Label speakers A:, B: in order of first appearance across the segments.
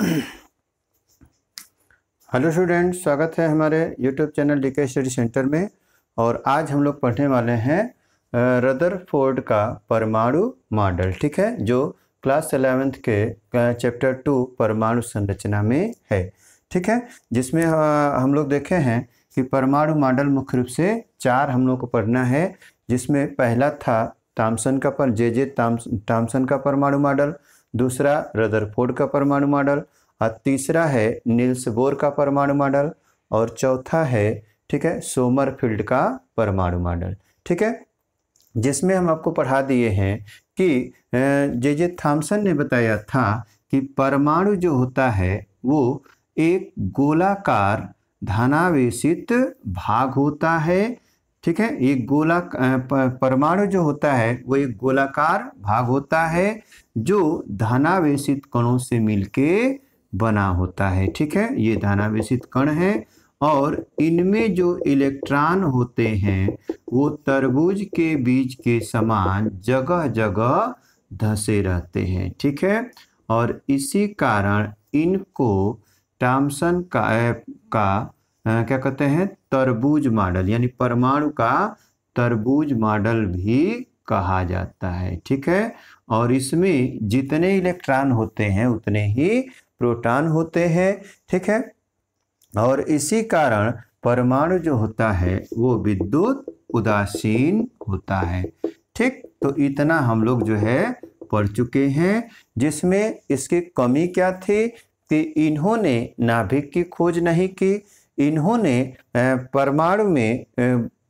A: Hello student, स्वागत है हमारे YouTube channel DK study centre में। और आज हम लोग पढ़ने वाले हैं रदरफोर्ड का परमाणु मॉडल। ठीक है, जो क्लास 11th के चैप्टर 2 परमाणु संरचना में है। ठीक है, जिसमें हम लोग देखे हैं कि परमाणु मॉडल मुख्य रूप से 4 हम लोग को पढ़ना है। जिसमें पहला था थॉमसन का थॉमसन का परमाणु मॉडल, दूसरा रदरफोर्ड का परमाणु मॉडल, और तीसरा है नील्स बोर का परमाणु मॉडल, और चौथा है, ठीक है, सोमरफील्ड का परमाणु मॉडल। ठीक है, जिसमें हम आपको पढ़ा दिए हैं कि जे थॉमसन ने बताया था कि परमाणु जो होता है वो एक गोलाकार धनावेशित भाग होता है। ठीक है, एक परमाणु जो होता है वो एक गोलाकार भाग होता है जो धनावेशित कणों से मिलके बना होता है। ठीक है, ये धनावेशित कण है और इनमें जो इलेक्ट्रॉन होते हैं वो तरबूज के बीज के समान जगह जगह धसे रहते हैं। ठीक है, और इसी कारण इनको थॉमसन का क्या कहते हैं, तरबूज मॉडल, यानी परमाणु का तरबूज मॉडल भी कहा जाता है। ठीक है, और इसमें जितने इलेक्ट्रॉन होते हैं उतने ही प्रोटॉन होते हैं। ठीक है, और इसी कारण परमाणु जो होता है वो विद्युत उदासीन होता है। ठीक, तो इतना हम लोग जो है पढ़ चुके हैं। जिसमें इसकी कमी क्या थी कि इन्होंने नाभिक की खोज नहीं की। इन्होंने परमाणु में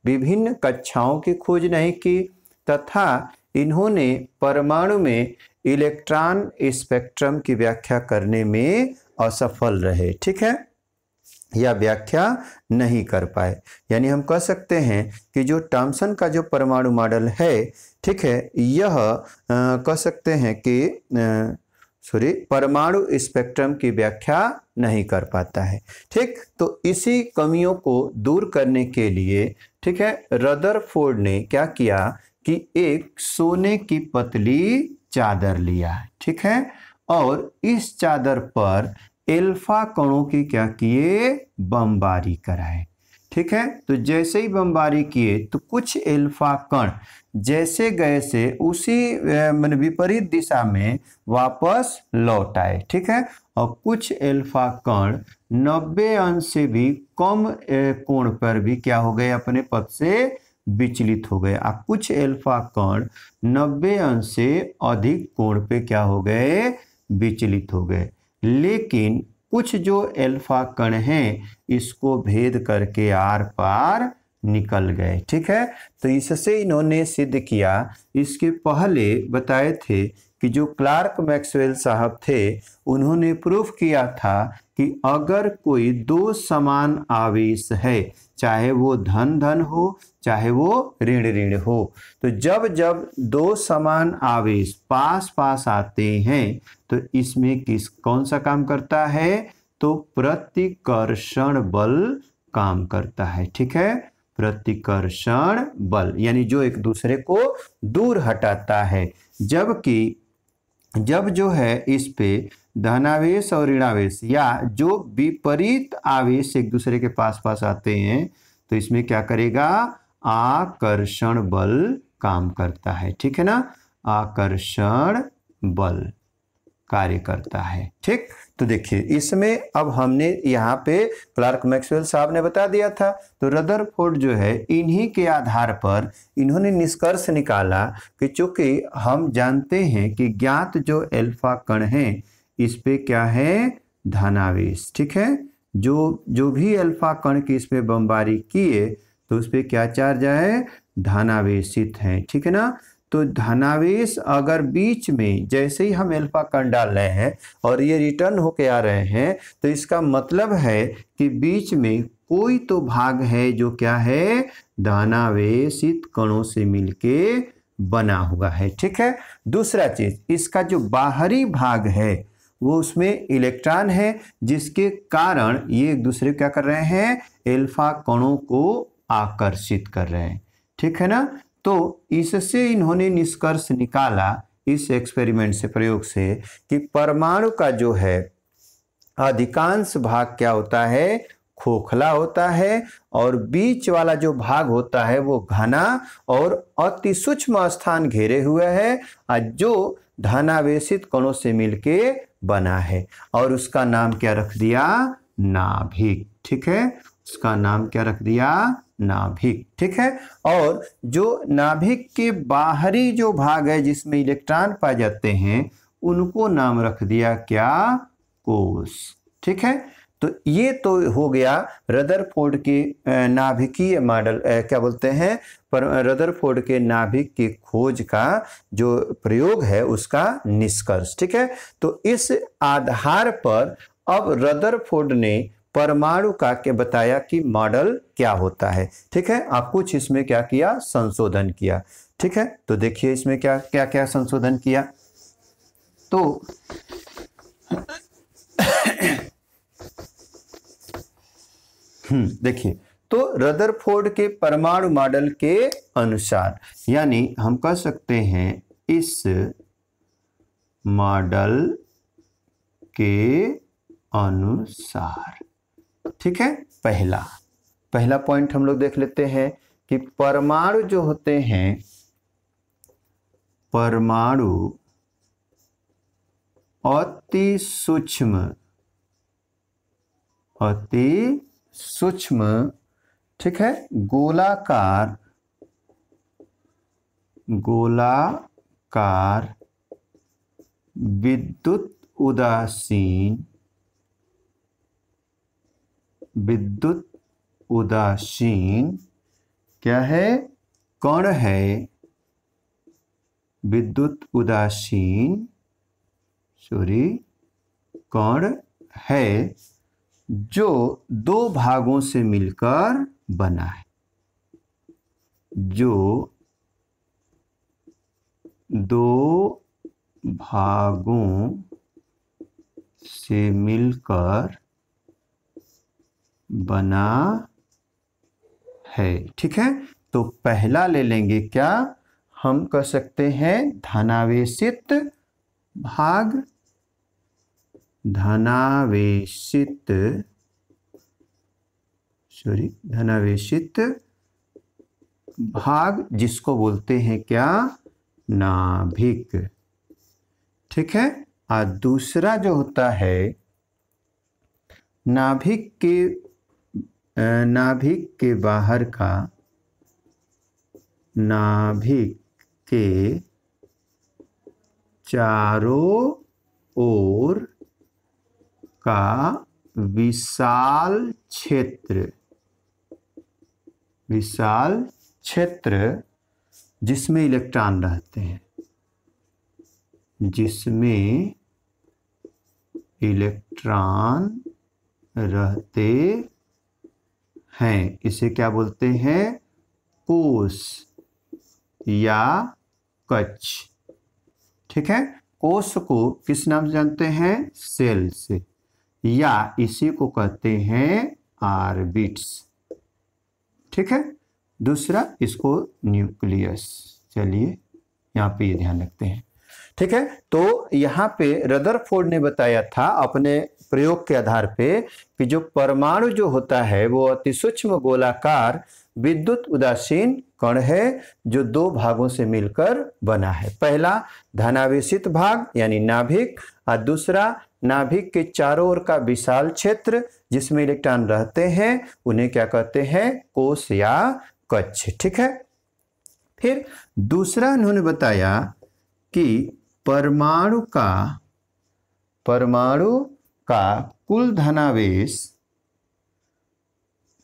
A: विभिन्न कक्षाओं की खोज नहीं की, तथा इन्होंने परमाणु में इलेक्ट्रॉन स्पेक्ट्रम की व्याख्या करने में असफल रहे। ठीक है, या व्याख्या नहीं कर पाए। यानी हम कह सकते हैं कि जो थॉमसन का जो परमाणु मॉडल है, ठीक है, यह कह सकते हैं कि परमाणु स्पेक्ट्रम की व्याख्या नहीं कर पाता है। ठीक, तो इसी कमियों को दूर करने के लिए, ठीक है, रदरफोर्ड ने क्या किया कि एक सोने की पतली चादर लिया। ठीक है, और इस चादर पर एल्फा कणों की क्या किए, बमबारी कराए। ठीक है, तो जैसे ही बमबारी किए तो कुछ एल्फा कण जैसे गए से उसी विपरीत दिशा में वापस लौट आए। ठीक है, और कुछ एल्फा कण 90 अंश से भी कम कोण पर भी क्या हो गए, अपने पथ से विचलित हो गए। और कुछ एल्फा कण 90 अंश से अधिक कोण पे क्या हो गए, विचलित हो गए। लेकिन कुछ जो एल्फा कण हैं इसको भेद करके आर पार निकल गए। ठीक है, तो इससे इन्होंने सिद्ध किया। इसके पहले बताए थे कि जो क्लार्क मैक्सवेल साहब थे उन्होंने प्रूफ किया था कि अगर कोई दो समान आवेश है, चाहे वो धन धन हो चाहे वो ऋण ऋण हो, तो जब जब दो समान आवेश पास पास आते हैं तो इसमें कौन सा काम करता है, तो प्रतिकर्षण बल काम करता है। ठीक है, प्रतिकर्षण बल यानी जो एक दूसरे को दूर हटाता है। जबकि जब जो है इस पे धनावेश और ऋणावेश या जो विपरीत आवेश एक दूसरे के पास पास आते हैं तो इसमें क्या करेगा, आकर्षण बल काम करता है। ठीक है ना, आकर्षण बल कार्य करता है। ठीक, तो देखिए इसमें अब हमने यहाँ पे क्लार्क मैक्सवेल साहब ने बता दिया था, तो रदरफोर्ड जो है इन्हीं के आधार पर इन्होंने निष्कर्ष निकाला कि चूंकि हम जानते हैं कि ज्ञात जो एल्फा कण हैं इस पे क्या है, धनावेश। ठीक है, जो भी एल्फा कण की इस पे बमबारी किए तो उस पे क्या चार्ज है, धनावेशित है। ठीक है ना, तो धनावेश अगर बीच में जैसे ही हम एल्फा कण डाल रहे हैं और ये रिटर्न होके आ रहे हैं तो इसका मतलब है कि बीच में कोई तो भाग है जो क्या है, धनावेशित कणों से मिलके बना हुआ है। ठीक है, दूसरा चीज, इसका जो बाहरी भाग है वो उसमें इलेक्ट्रॉन है जिसके कारण ये एक दूसरे क्या कर रहे हैं, एल्फा कणों को आकर्षित कर रहे हैं। ठीक है ना, तो इससे इन्होंने निष्कर्ष निकाला इस एक्सपेरिमेंट से, प्रयोग से, कि परमाणु का जो है अधिकांश भाग क्या होता है, खोखला होता है, और बीच वाला जो भाग होता है वो घना और अति सूक्ष्म स्थान घेरे हुए है, जो धनावेशित कणों से मिलके बना है, और उसका नाम क्या रख दिया, नाभिक। ठीक है, उसका नाम क्या रख दिया, नाभिक। ठीक है, और जो नाभिक के बाहरी जो भाग है जिसमें इलेक्ट्रॉन पाए जाते हैं उनको नाम रख दिया क्या, कोश। ठीक है, तो ये तो हो गया रदरफोर्ड के नाभिकीय मॉडल, क्या बोलते हैं, पर रदरफोर्ड के नाभिक की खोज का जो प्रयोग है उसका निष्कर्ष। ठीक है, तो इस आधार पर अब रदरफोर्ड ने परमाणु का के बताया कि मॉडल क्या होता है। ठीक है, आप कुछ इसमें क्या किया, संशोधन किया। ठीक है, तो देखिए इसमें क्या क्या क्या संशोधन किया। तो देखिए, तो रदरफोर्ड के परमाणु मॉडल के अनुसार, यानी हम कह सकते हैं इस मॉडल के अनुसार। ठीक है, पहला पॉइंट हम लोग देख लेते हैं कि परमाणु जो होते हैं, परमाणु अति सूक्ष्म, ठीक है, गोलाकार विद्युत उदासीन क्या है, कण है, विद्युत उदासीन कण है, जो दो भागों से मिलकर बना है, जो दो भागों से मिलकर बना है। ठीक है, तो पहला ले लेंगे क्या, हम कह सकते हैं धनावेशित भाग, धनावेशित भाग जिसको बोलते हैं क्या, नाभिक। ठीक है, और दूसरा जो होता है नाभिक के बाहर का, नाभिक के चारों ओर का विशाल क्षेत्र जिसमें इलेक्ट्रॉन रहते हैं, जिसमें इलेक्ट्रॉन रहते हैं, इसे क्या बोलते हैं, कोश या कक्ष। ठीक है, कोश को किस नाम से जानते हैं, सेल से, या इसी को कहते हैं ऑर्बिट्स। ठीक है, दूसरा इसको न्यूक्लियस। चलिए यहाँ पे ये ध्यान रखते हैं। ठीक है, तो यहाँ पे रदरफोर्ड ने बताया था अपने प्रयोग के आधार पे कि जो परमाणु जो होता है वो अति सूक्ष्म गोलाकार विद्युत उदासीन कण है, जो दो भागों से मिलकर बना है। पहला धनावेशित भाग यानी नाभिक, और दूसरा नाभिक के चारों ओर का विशाल क्षेत्र जिसमें इलेक्ट्रॉन रहते हैं, उन्हें क्या कहते हैं, कोश या कक्ष। ठीक है, फिर दूसरा उन्होंने बताया कि परमाणु का कुल धनावेश,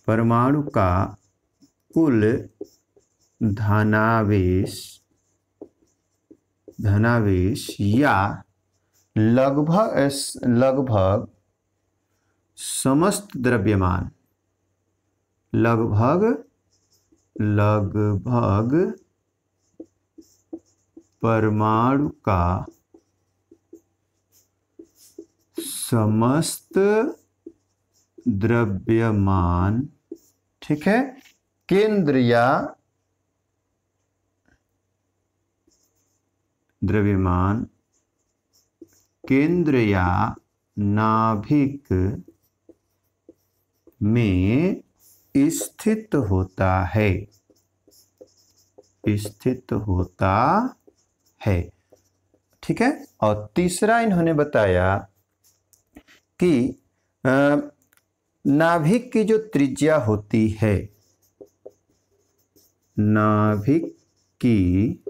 A: परमाणु का कुल धनावेश या लगभग समस्त द्रव्यमान, लगभग परमाणु का समस्त द्रव्यमान, ठीक है, केंद्र या द्रव्यमान केंद्र या नाभिक में स्थित होता है, स्थित होता है। ठीक है। और तीसरा इन्होंने बताया कि नाभिक की जो त्रिज्या होती है, नाभिक की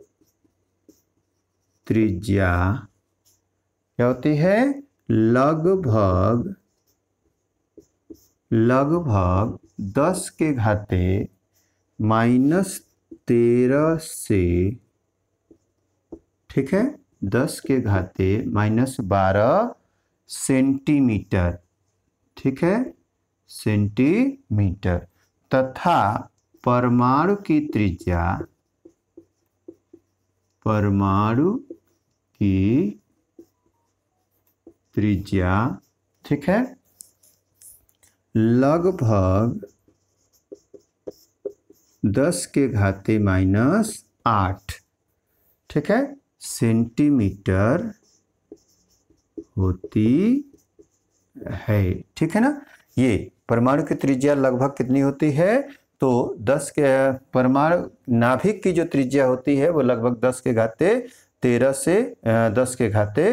A: त्रिज्या क्या होती है, लगभग 10 के घाते -13 से, ठीक है, 10 के घाते -12 सेंटीमीटर, ठीक है, सेंटीमीटर, तथा परमाणु की त्रिज्या, परमाणु की त्रिज्या, ठीक है, लगभग 10 के घाते -8, ठीक है, सेंटीमीटर होती है। ठीक है ना। ये परमाणु की त्रिज्या लगभग कितनी होती है, तो 10 के परमाणु नाभिक की जो त्रिज्या होती है वो लगभग 10 के घाते 13 से 10 के घाते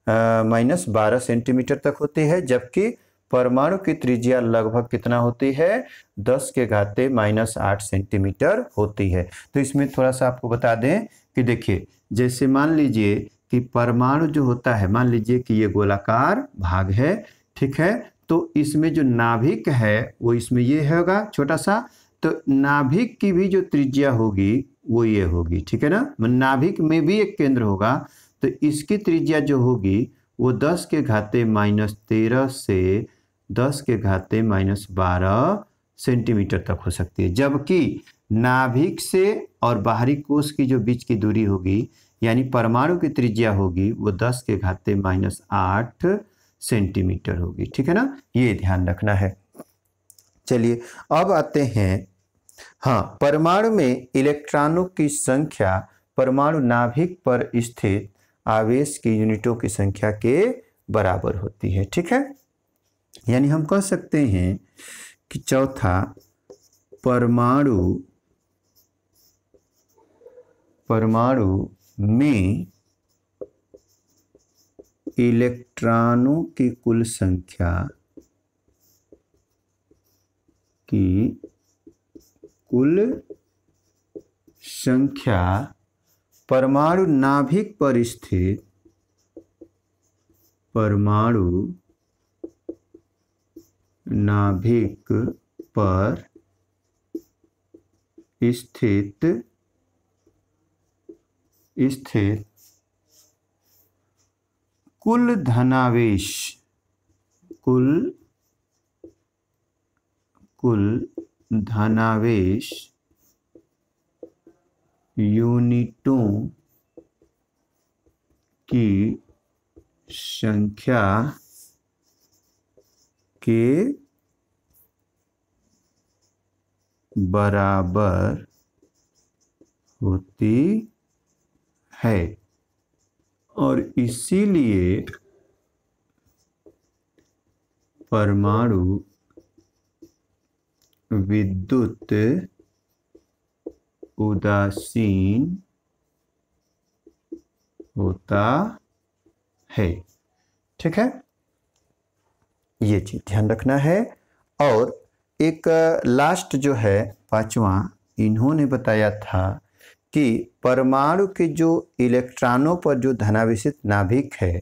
A: -12 सेंटीमीटर तक होती है, जबकि परमाणु की त्रिज्या लगभग कितना होती है, 10 के घाते -8 सेंटीमीटर होती है। तो इसमें थोड़ा सा आपको बता दें कि देखिए, जैसे मान लीजिए कि परमाणु जो होता है, मान लीजिए कि ये गोलाकार भाग है, ठीक है, तो इसमें जो नाभिक है वो इसमें ये होगा छोटा सा, तो नाभिक की भी जो त्रिज्या होगी वो ये होगी, ठीक है ना। नाभिक में भी एक केंद्र होगा, तो इसकी त्रिज्या जो होगी वो 10 के घाते -13 से 10 के घाते -12 सेंटीमीटर तक हो सकती है, जबकि नाभिक से और बाहरी कोश की जो बीच की दूरी होगी यानी परमाणु की त्रिज्या होगी वो 10 के घाते -8 सेंटीमीटर होगी। ठीक है ना, ये ध्यान रखना है। चलिए अब आते हैं, हाँ, परमाणु में इलेक्ट्रॉनों की संख्या परमाणु नाभिक पर स्थित आवेश की यूनिटों की संख्या के बराबर होती है। ठीक है, यानी हम कह सकते हैं कि चौथा, परमाणु में इलेक्ट्रॉनों की कुल संख्या परमाणु नाभिक पर स्थित स्थित कुल धनावेश यूनिटों की संख्या के बराबर होती है, और इसीलिए परमाणु विद्युत उदासीन होता है। ठीक है, ये चीज ध्यान रखना है। और एक लास्ट जो है पांचवा, इन्होंने बताया था कि परमाणु के जो इलेक्ट्रॉनों पर जो धनावेशित नाभिक है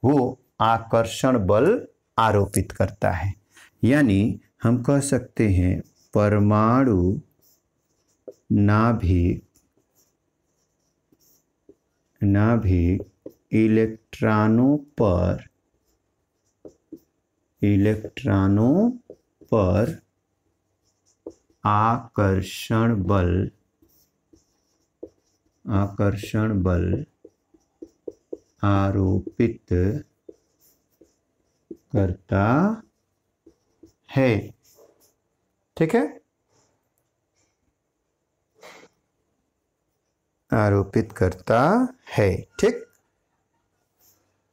A: वो आकर्षण बल आरोपित करता है, यानी हम कह सकते हैं परमाणु नाभिक इलेक्ट्रॉनों पर आकर्षण बल आरोपित करता है। ठीक है, आरोपित करता है। ठीक,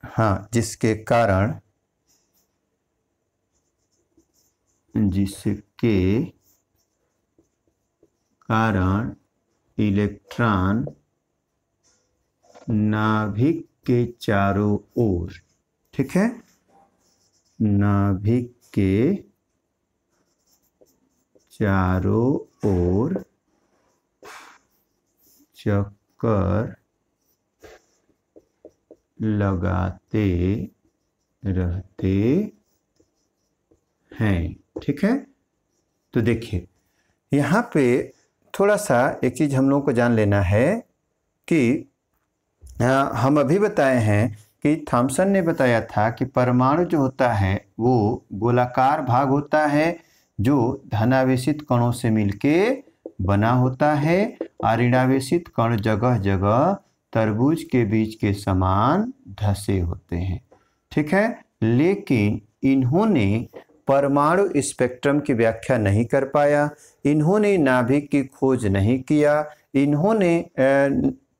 A: हाँ, जिसके कारण जिसके कारण इलेक्ट्रॉन नाभिक के चारों ओर, ठीक है, नाभिक के चारों ओर चक्कर लगाते रहते हैं, ठीक है। तो देखिए यहाँ पे थोड़ा सा एक चीज़ हम लोगों को जान लेना है कि हम अभी बताए हैं कि थॉमसन ने बताया था कि परमाणु जो होता है वो गोलाकार भाग होता है जो धनावेशित कणों से मिलके बना होता है और ऋणावेशित कण जगह जगह तरबूज के बीज के समान धसे होते हैं, ठीक है। लेकिन इन्होंने परमाणु स्पेक्ट्रम की व्याख्या नहीं कर पाया, इन्होंने नाभिक की खोज नहीं किया, इन्होंने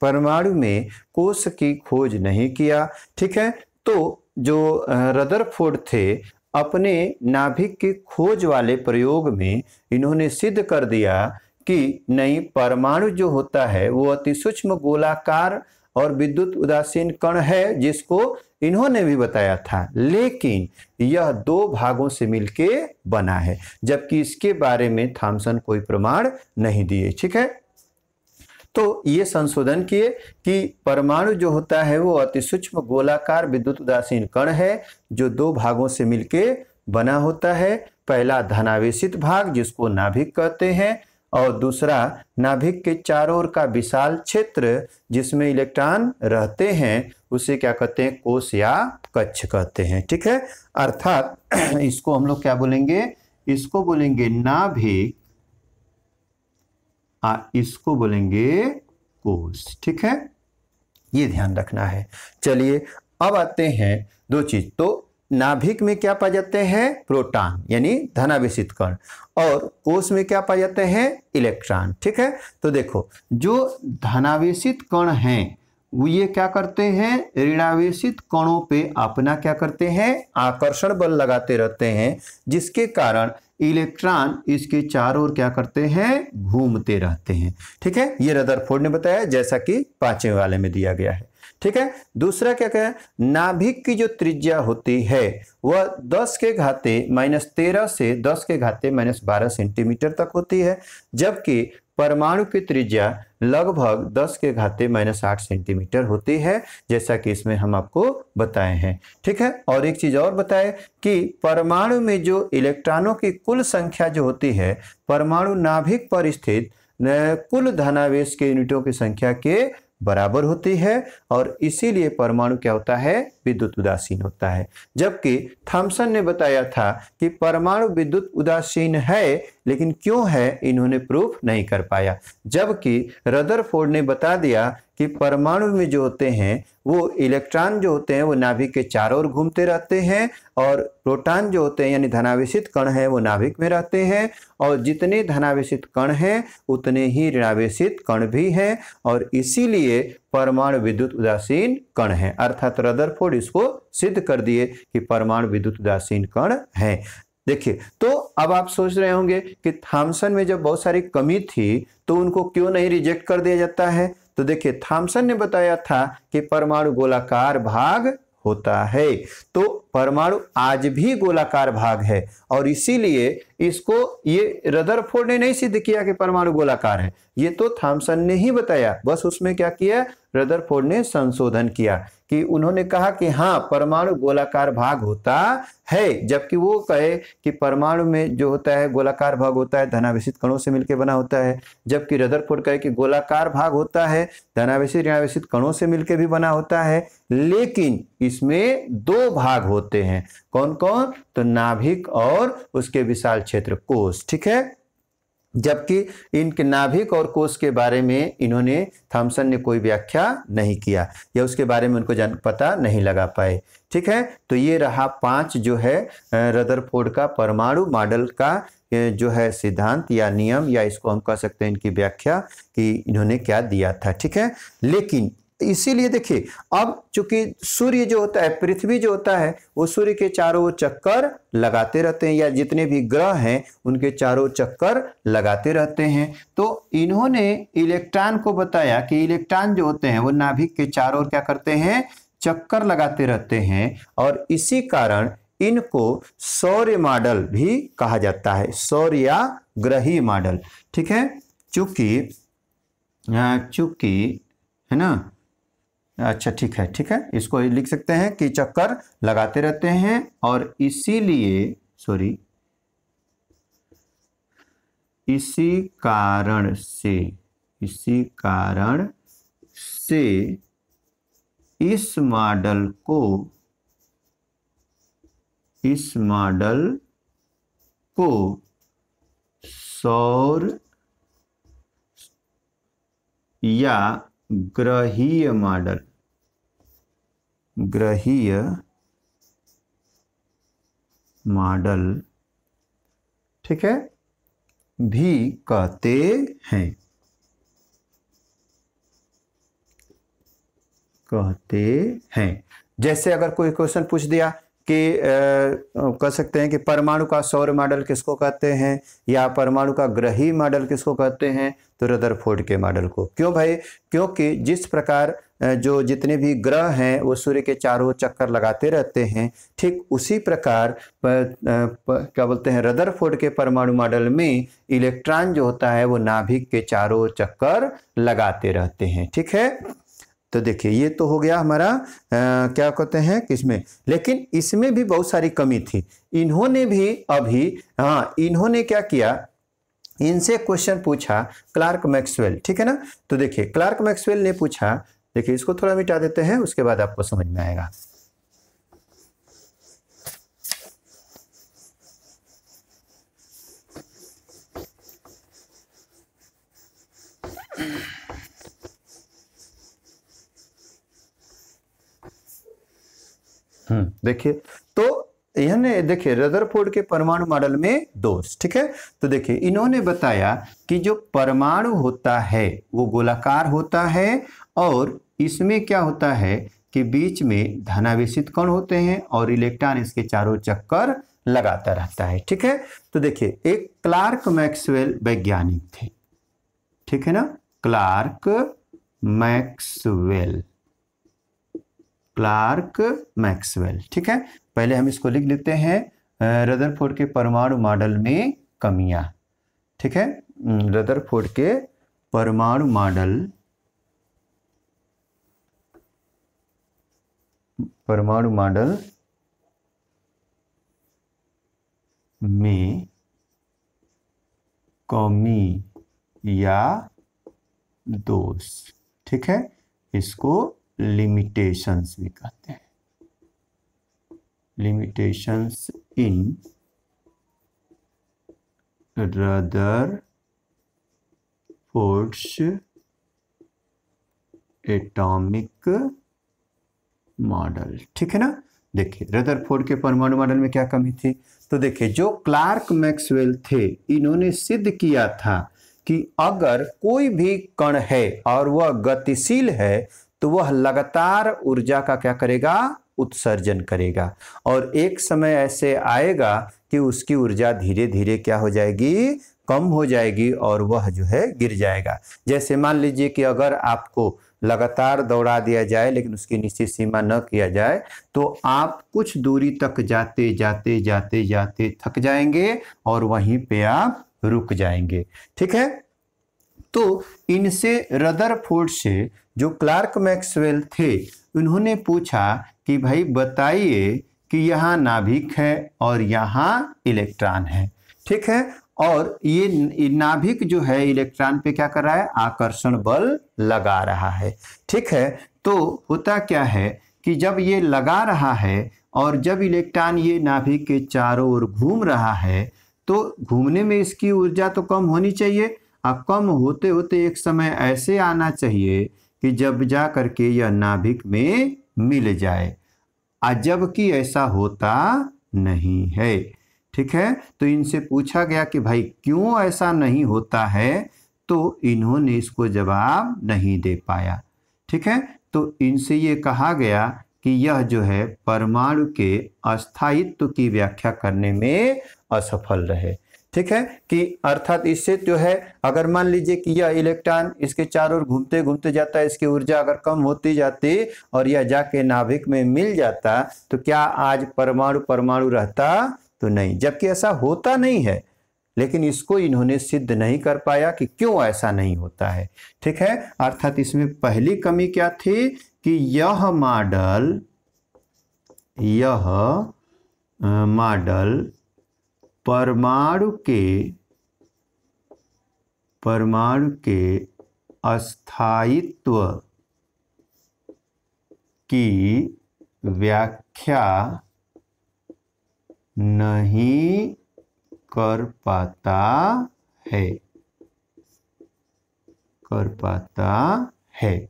A: परमाणु में कोश की खोज नहीं किया, ठीक है। तो जो रदरफोर्ड थे अपने नाभिक की खोज वाले प्रयोग में इन्होंने सिद्ध कर दिया कि नहीं, परमाणु जो होता है वो अति सूक्ष्म गोलाकार और विद्युत उदासीन कण है, जिसको इन्होंने भी बताया था, लेकिन यह दो भागों से मिलके बना है, जबकि इसके बारे में थॉमसन कोई प्रमाण नहीं दिए, ठीक है। तो ये संशोधन किए कि परमाणु जो होता है वो अति सूक्ष्म गोलाकार विद्युत उदासीन कण है जो दो भागों से मिलके बना होता है। पहला धनावेशित भाग जिसको नाभिक कहते हैं और दूसरा नाभिक के चारों ओर का विशाल क्षेत्र जिसमें इलेक्ट्रॉन रहते हैं उसे क्या कहते हैं, कोश या कक्ष कहते हैं, ठीक है। अर्थात इसको हम लोग क्या बोलेंगे, इसको बोलेंगे नाभिक, इसको बोलेंगे कोश, ठीक है, ये ध्यान रखना है। चलिए अब आते हैं दो चीज, तो नाभिक में क्या पाए जाते हैं, प्रोटॉन यानी धनावेशित कण, और कोश में क्या पाए जाते हैं, इलेक्ट्रॉन, ठीक है। तो देखो जो धनावेशित कण हैं वो ये क्या करते हैं, ऋणावेशित कणों पे अपना क्या करते हैं, आकर्षण बल लगाते रहते हैं, जिसके कारण इलेक्ट्रॉन इसके चारों ओर क्या करते हैं, घूमते रहते हैं, ठीक है। ये रदरफोर्ड ने बताया जैसा कि 5वें वाले में दिया गया है, ठीक है। दूसरा क्या कहा, नाभिक की जो त्रिज्या होती है वह 10 के घाते -13 से 10 के घाते -12 सेंटीमीटर तक होती है, जबकि परमाणु की त्रिज्या लगभग 10 के घाते -8 सेंटीमीटर होती है, जैसा कि इसमें हम आपको बताए हैं, ठीक है। और एक चीज और बताए कि परमाणु में जो इलेक्ट्रॉनों की कुल संख्या जो होती है परमाणु नाभिक पर स्थित कुल धनावेश के यूनिटों की संख्या के बराबर होती है, और इसीलिए परमाणु क्या होता है, विद्युत उदासीन होता है। जबकि थॉमसन ने बताया था कि परमाणु विद्युत उदासीन है, लेकिन क्यों है इन्होंने प्रूफ नहीं कर पाया, जबकि रदरफोर्ड ने बता दिया कि परमाणु में जो होते हैं वो इलेक्ट्रॉन जो होते हैं वो नाभिक के चारों ओर घूमते रहते हैं, और प्रोटॉन जो होते हैं यानी धनावेशित कण हैं वो नाभिक में रहते हैं, और जितने धनावेशित कण हैं उतने ही ऋणावेशित कण भी हैं, और इसीलिए परमाणु विद्युत उदासीन कण है। अर्थात रदरफोर्ड इसको सिद्ध कर दिए कि परमाणु विद्युत उदासीन कण है। देखिए तो अब आप सोच रहे होंगे कि थॉमसन में जब बहुत सारी कमी थी तो उनको क्यों नहीं रिजेक्ट कर दिया जाता है। तो देखिए थॉमसन ने बताया था कि परमाणु गोलाकार भाग होता है, तो परमाणु आज भी गोलाकार भाग है, और इसीलिए इसको ये रदरफोर्ड ने नहीं सिद्ध किया कि परमाणु गोलाकार है, ये तो थॉमसन ने ही बताया। बस उसमें क्या किया, रदरफोर्ड ने संशोधन किया कि उन्होंने कहा कि हाँ परमाणु गोलाकार भाग होता है, जबकि वो कहे कि परमाणु में जो होता है गोलाकार भाग होता है धनावेशित कणों से मिलकर बना होता है, जबकि रदरफोर्ड कहे कि गोलाकार भाग होता है धनावेशित ऋणावेशित कणों से मिलकर भी बना होता है, लेकिन इसमें दो भाग होते हैं। कौन कौन, तो नाभिक और उसके विशाल क्षेत्र कोश, ठीक है। जबकि इनके नाभिक और कोश के बारे में इन्होंने थॉमसन ने कोई व्याख्या नहीं किया, या उसके बारे में उनको पता नहीं लगा पाए, ठीक है। तो ये रहा 5 जो है रदरफोर्ड का परमाणु मॉडल का जो है सिद्धांत या नियम, या इसको हम कह सकते हैं इनकी व्याख्या कि इन्होंने क्या दिया था, ठीक है। लेकिन इसीलिए देखिए, अब चूंकि सूर्य जो होता है, पृथ्वी जो होता है, वो सूर्य के चारों ओर चक्कर लगाते रहते हैं, या जितने भी ग्रह हैं उनके चारों ओर चक्कर लगाते रहते हैं। तो इन्होंने इलेक्ट्रॉन को बताया कि इलेक्ट्रॉन जो होते हैं वो नाभिक के चारों ओर क्या करते हैं, चक्कर लगाते रहते हैं, और इसी कारण इनको सौर्य मॉडल भी कहा जाता है, सौर या ग्रही मॉडल। ठीक है, चूंकि है ना, अच्छा ठीक है, इसको लिख सकते हैं कि चक्कर लगाते रहते हैं, और इसीलिए इसी कारण से इस मॉडल को सौर या ग्रहीय मॉडल, ठीक है, भी कहते हैं। जैसे अगर कोई क्वेश्चन पूछ दिया कि कह सकते हैं कि परमाणु का सौर मॉडल किसको कहते हैं, या परमाणु का ग्रही मॉडल किसको कहते हैं, तो रदरफोर्ड के मॉडल को। क्यों भाई, क्योंकि जिस प्रकार जो जितने भी ग्रह हैं वो सूर्य के चारों ओर चक्कर लगाते रहते हैं, ठीक उसी प्रकार क्या बोलते हैं, रदरफोर्ड के परमाणु मॉडल में इलेक्ट्रॉन जो होता है वो नाभिक के चारों ओर चक्कर लगाते रहते हैं। ठीक है, तो देखिए ये तो हो गया हमारा क्या कहते हैं किसमें, लेकिन इसमें भी बहुत सारी कमी थी। इन्होंने भी इन्होंने क्या किया, इनसे क्वेश्चन पूछा क्लार्क मैक्सवेल, ठीक है ना। तो देखिए क्लार्क मैक्सवेल ने पूछा, देखिए इसको थोड़ा मिटा देते हैं, उसके बाद आपको समझ में आएगा। देखिए, तो इन्होंने देखिए रदरफोर्ड के परमाणु मॉडल में दोष, ठीक है। तो देखिए इन्होंने बताया कि जो परमाणु होता है वो गोलाकार होता है, और इसमें क्या होता है कि बीच में धनावेशित कण होते हैं और इलेक्ट्रॉन इसके चारों चक्कर लगाता रहता है। ठीक है, तो देखिए एक क्लार्क मैक्सवेल वैज्ञानिक थे, ठीक है ना, क्लार्क मैक्सवेल, ठीक है। पहले हम इसको लिख लेते हैं, रदरफोर्ड के परमाणु मॉडल में कमियां, ठीक है। रदरफोर्ड के परमाणु मॉडल में कमी या दोष, ठीक है, इसको लिमिटेशंस भी कहते हैं, लिमिटेशंस इन रदरफोर्ड्स एटॉमिक मॉडल, ठीक है ना। देखिए रदरफोर्ड के परमाणु मॉडल में क्या कमी थी, तो देखिए जो क्लार्क मैक्सवेल थे इन्होंने सिद्ध किया था कि अगर कोई भी कण है और वह गतिशील है तो वह लगातार ऊर्जा का क्या करेगा, उत्सर्जन करेगा, और एक समय ऐसे आएगा कि उसकी ऊर्जा धीरे धीरे क्या हो जाएगी, कम हो जाएगी, और वह जो है गिर जाएगा। जैसे मान लीजिए कि अगर आपको लगातार दौड़ा दिया जाए लेकिन उसकी निश्चित सीमा न किया जाए, तो आप कुछ दूरी तक जाते जाते जाते जाते थक जाएंगे और वहीं पे आप रुक जाएंगे, ठीक है। तो इनसे रदरफोर्ड से जो क्लार्क मैक्सवेल थे उन्होंने पूछा कि भाई बताइए कि यहाँ नाभिक है और यहाँ इलेक्ट्रॉन है, ठीक है, और ये नाभिक जो है इलेक्ट्रॉन पे क्या कर रहा है, आकर्षण बल लगा रहा है, ठीक है। तो होता क्या है कि जब ये लगा रहा है और जब इलेक्ट्रॉन ये नाभिक के चारों ओर घूम रहा है, तो घूमने में इसकी ऊर्जा तो कम होनी चाहिए, अब कम होते होते एक समय ऐसे आना चाहिए कि जब जा करके यह नाभिक में मिल जाए, जबकि ऐसा होता नहीं है, ठीक है। तो इनसे पूछा गया कि भाई क्यों ऐसा नहीं होता है, तो इन्होंने इसको जवाब नहीं दे पाया, ठीक है। तो इनसे ये कहा गया कि यह जो है परमाणु के अस्थायित्व की व्याख्या करने में असफल रहे। ठीक है, कि अर्थात इससे जो है अगर मान लीजिए कि यह इलेक्ट्रॉन इसके चारों ओर घूमते घूमते जाता है, इसकी ऊर्जा अगर कम होती जाती और यह जाके नाभिक में मिल जाता तो क्या आज परमाणु परमाणु रहता? तो नहीं, जबकि ऐसा होता नहीं है, लेकिन इसको इन्होंने सिद्ध नहीं कर पाया कि क्यों ऐसा नहीं होता है। ठीक है, अर्थात इसमें पहली कमी क्या थी कि यह मॉडल परमाणु के अस्थायित्व की व्याख्या नहीं कर पाता है।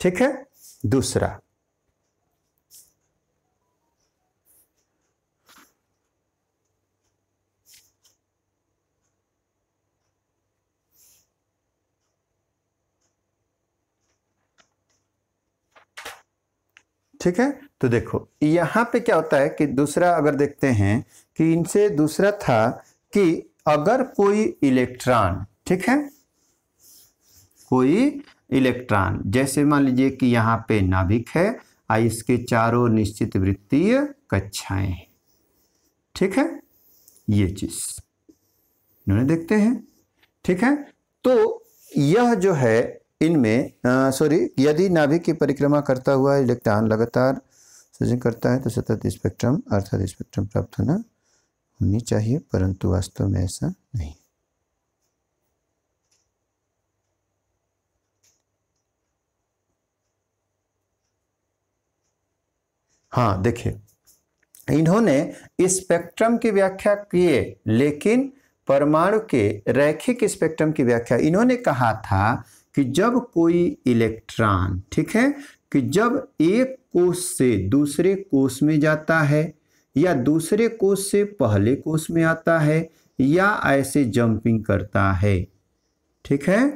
A: ठीक है, दूसरा ठीक है, तो देखो यहाँ पे क्या होता है कि दूसरा अगर देखते हैं कि इनसे दूसरा था कि अगर कोई इलेक्ट्रॉन, ठीक है, कोई इलेक्ट्रॉन जैसे मान लीजिए कि यहाँ पे नाभिक है और इसके चारों निश्चित वृत्तीय कक्षाएं हैं। ठीक है, ये चीज इन्होंने देखते हैं। ठीक है, तो यह जो है इनमें यदि नाभिक की परिक्रमा करता हुआ इलेक्ट्रॉन लगातार सृजन करता है तो सतत स्पेक्ट्रम अर्थात स्पेक्ट्रम प्राप्त होनी चाहिए, परंतु वास्तव में ऐसा नहीं। हाँ देखिए, इन्होंने स्पेक्ट्रम की व्याख्या किए, लेकिन परमाणु के रैखिक स्पेक्ट्रम की व्याख्या इन्होंने कहा था कि जब कोई इलेक्ट्रॉन, ठीक है, कि जब एक कोष से दूसरे कोष में जाता है या दूसरे कोष से पहले कोष में आता है या ऐसे जंपिंग करता है, ठीक है,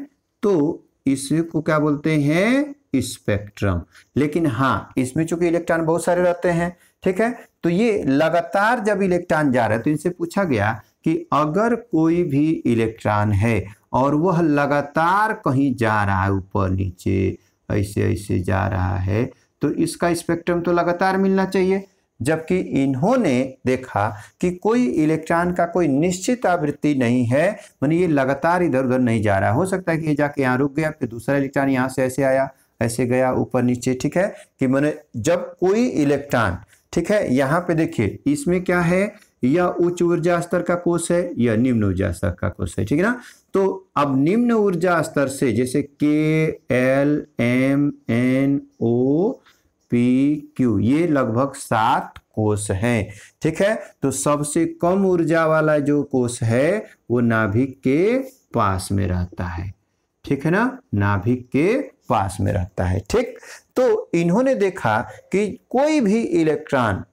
A: तो इसको क्या बोलते हैं? स्पेक्ट्रम। लेकिन हाँ, इसमें चूंकि इलेक्ट्रॉन बहुत सारे रहते हैं, ठीक है, तो ये लगातार जब इलेक्ट्रॉन जा रहा है तो इनसे पूछा गया कि अगर कोई भी इलेक्ट्रॉन है और वह लगातार कहीं जा रहा है, ऊपर नीचे ऐसे ऐसे जा रहा है, तो इसका स्पेक्ट्रम तो लगातार मिलना चाहिए। जबकि इन्होंने देखा कि कोई इलेक्ट्रॉन का कोई निश्चित आवृत्ति नहीं है, माने ये लगातार इधर उधर नहीं जा रहा है। हो सकता है कि ये जाके यहाँ रुक गया, फिर दूसरा इलेक्ट्रॉन यहाँ से ऐसे आया, ऐसे गया ऊपर नीचे। ठीक है, कि माने जब कोई इलेक्ट्रॉन, ठीक है, यहाँ पे देखिए इसमें क्या है, यह उच्च ऊर्जा स्तर का कोष है, यह निम्न ऊर्जा स्तर का कोष है। ठीक है ना, तो अब निम्न ऊर्जा स्तर से जैसे KLMNO ये लगभग 7 कोष हैं। ठीक है, तो सबसे कम ऊर्जा वाला जो कोष है वो नाभिक के पास में रहता है। ठीक है ना, नाभिक के पास में रहता है। ठीक, तो इन्होंने देखा कि कोई भी इलेक्ट्रॉन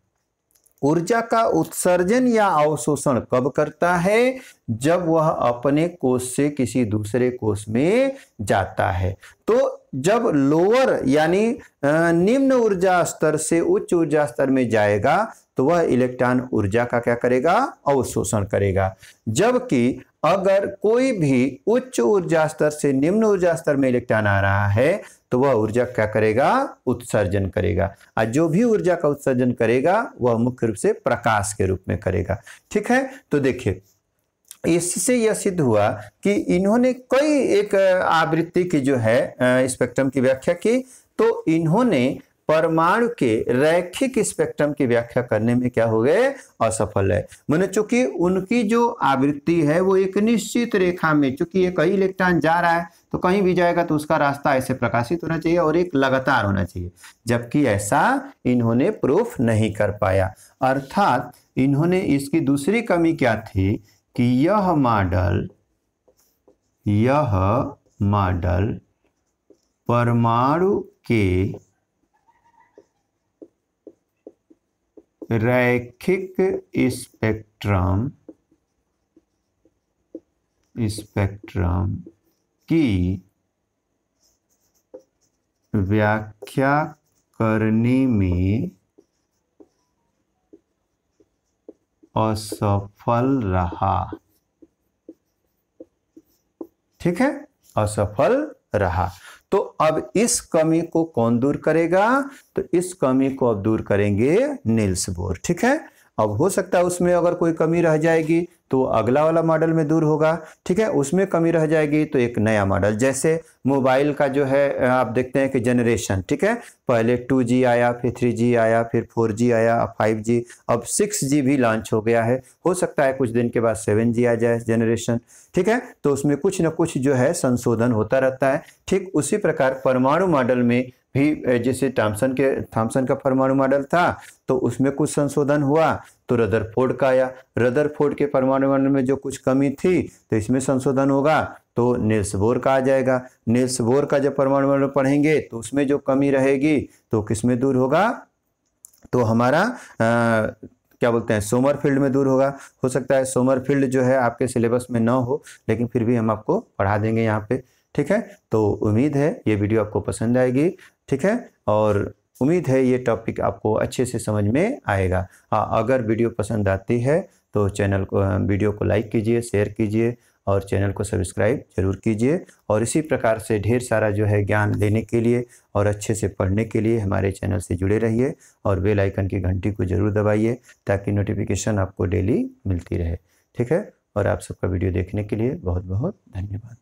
A: ऊर्जा का उत्सर्जन या अवशोषण कब करता है? जब वह अपने कोष से किसी दूसरे कोष में जाता है। तो जब लोअर यानी निम्न ऊर्जा स्तर से उच्च ऊर्जा स्तर में जाएगा तो वह इलेक्ट्रॉन ऊर्जा का क्या करेगा? अवशोषण करेगा। जबकि अगर कोई भी उच्च ऊर्जा स्तर से निम्न ऊर्जा स्तर में इलेक्ट्रॉन आ रहा है तो वह ऊर्जा क्या करेगा? उत्सर्जन करेगा। और जो भी ऊर्जा का उत्सर्जन करेगा वह मुख्य रूप से प्रकाश के रूप में करेगा। ठीक है, तो देखिए इससे यह सिद्ध हुआ कि इन्होंने कई एक आवृत्ति की जो है स्पेक्ट्रम की व्याख्या की, तो इन्होंने परमाणु के रैखिक स्पेक्ट्रम की व्याख्या करने में क्या हो गए? असफल है। माने चूंकि उनकी जो आवृत्ति है वो एक निश्चित रेखा में, चूंकि ये कहीं इलेक्ट्रॉन जा रहा है तो कहीं भी जाएगा तो उसका रास्ता ऐसे प्रकाशित होना चाहिए और एक लगातार होना चाहिए, जबकि ऐसा इन्होंने प्रूफ नहीं कर पाया। अर्थात इन्होंने इसकी दूसरी कमी क्या थी कि यह मॉडल परमाणु के रैखिक स्पेक्ट्रम की व्याख्या करने में असफल रहा। ठीक है, असफल रहा। तो अब इस कमी को कौन दूर करेगा? तो इस कमी को अब दूर करेंगे नील्स बोर। ठीक है, अब हो सकता है उसमें अगर कोई कमी रह जाएगी तो अगला वाला मॉडल में दूर होगा। ठीक है, उसमें कमी रह जाएगी तो एक नया मॉडल, जैसे मोबाइल का जो है आप देखते हैं कि जनरेशन, ठीक है, पहले 2G आया, फिर 3G आया, फिर 4G आया, अब 5G, अब 6G भी लॉन्च हो गया है। हो सकता है कुछ दिन के बाद 7G आ जाए जनरेशन। ठीक है, तो उसमें कुछ न कुछ जो है संशोधन होता रहता है। ठीक उसी प्रकार परमाणु मॉडल में भी, जैसे थॉमसन का परमाणु मॉडल था तो उसमें कुछ संशोधन हुआ तो रदरफोर्ड का आया। रदरफोर्ड के परमाणु मॉडल में जो कुछ कमी थी तो इसमें संशोधन होगा तो नील्स बोर का आ जाएगा। नील्स बोर का जब परमाणु मॉडल पढ़ेंगे तो उसमें जो कमी रहेगी तो किसमें दूर होगा? तो हमारा क्या बोलते हैं, सोमरफील्ड में दूर होगा। हो सकता है सोमरफील्ड जो है आपके सिलेबस में ना हो, लेकिन फिर भी हम आपको पढ़ा देंगे यहाँ पे। ठीक है, तो उम्मीद है ये वीडियो आपको पसंद आएगी। ठीक है, और उम्मीद है ये टॉपिक आपको अच्छे से समझ में आएगा। हाँ, अगर वीडियो पसंद आती है तो वीडियो को लाइक कीजिए, शेयर कीजिए और चैनल को सब्सक्राइब जरूर कीजिए। और इसी प्रकार से ढेर सारा जो है ज्ञान लेने के लिए और अच्छे से पढ़ने के लिए हमारे चैनल से जुड़े रहिए और बेल आइकन की घंटी को जरूर दबाइए ताकि नोटिफिकेशन आपको डेली मिलती रहे। ठीक है, और आप सबका वीडियो देखने के लिए बहुत बहुत धन्यवाद।